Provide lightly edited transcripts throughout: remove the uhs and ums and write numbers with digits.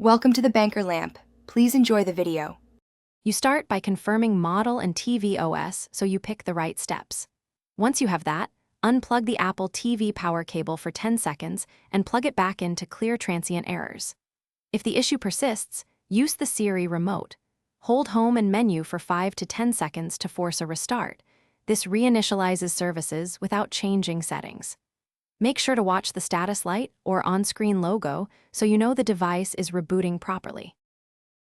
Welcome to the Banker Lamp. Please enjoy the video. You start by confirming model and TV OS so you pick the right steps. Once you have that, unplug the Apple TV power cable for 10 seconds and plug it back in to clear transient errors. If the issue persists, use the Siri remote. Hold Home and Menu for 5 to 10 seconds to force a restart. This reinitializes services without changing settings. Make sure to watch the status light or on-screen logo so you know the device is rebooting properly.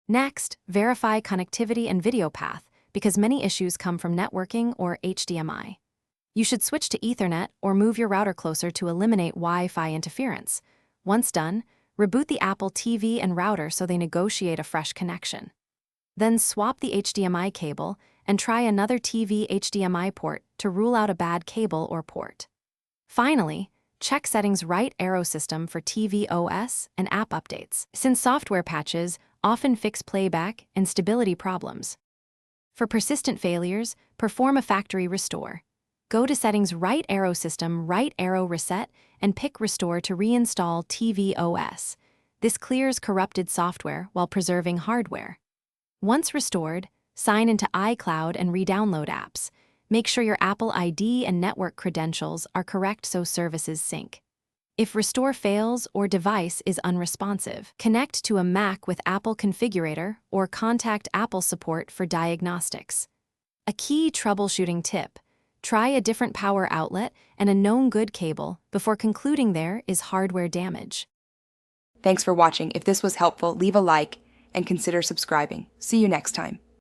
Next, verify connectivity and video path because many issues come from networking or HDMI. You should switch to Ethernet or move your router closer to eliminate Wi-Fi interference. Once done, reboot the Apple TV and router so they negotiate a fresh connection. Then swap the HDMI cable and try another TV HDMI port to rule out a bad cable or port. Finally, check settings right arrow system for TV OS and app updates, since software patches often fix playback and stability problems. For persistent failures, perform a factory restore. Go to settings right arrow system right arrow reset and pick restore to reinstall TV OS. This clears corrupted software while preserving hardware. Once restored, sign into iCloud and re-download apps. Make sure your Apple ID and network credentials are correct so services sync. If restore fails or device is unresponsive, connect to a Mac with Apple Configurator or contact Apple support for diagnostics. A key troubleshooting tip: try a different power outlet and a known good cable before concluding there is hardware damage. Thanks for watching. If this was helpful, leave a like and consider subscribing. See you next time.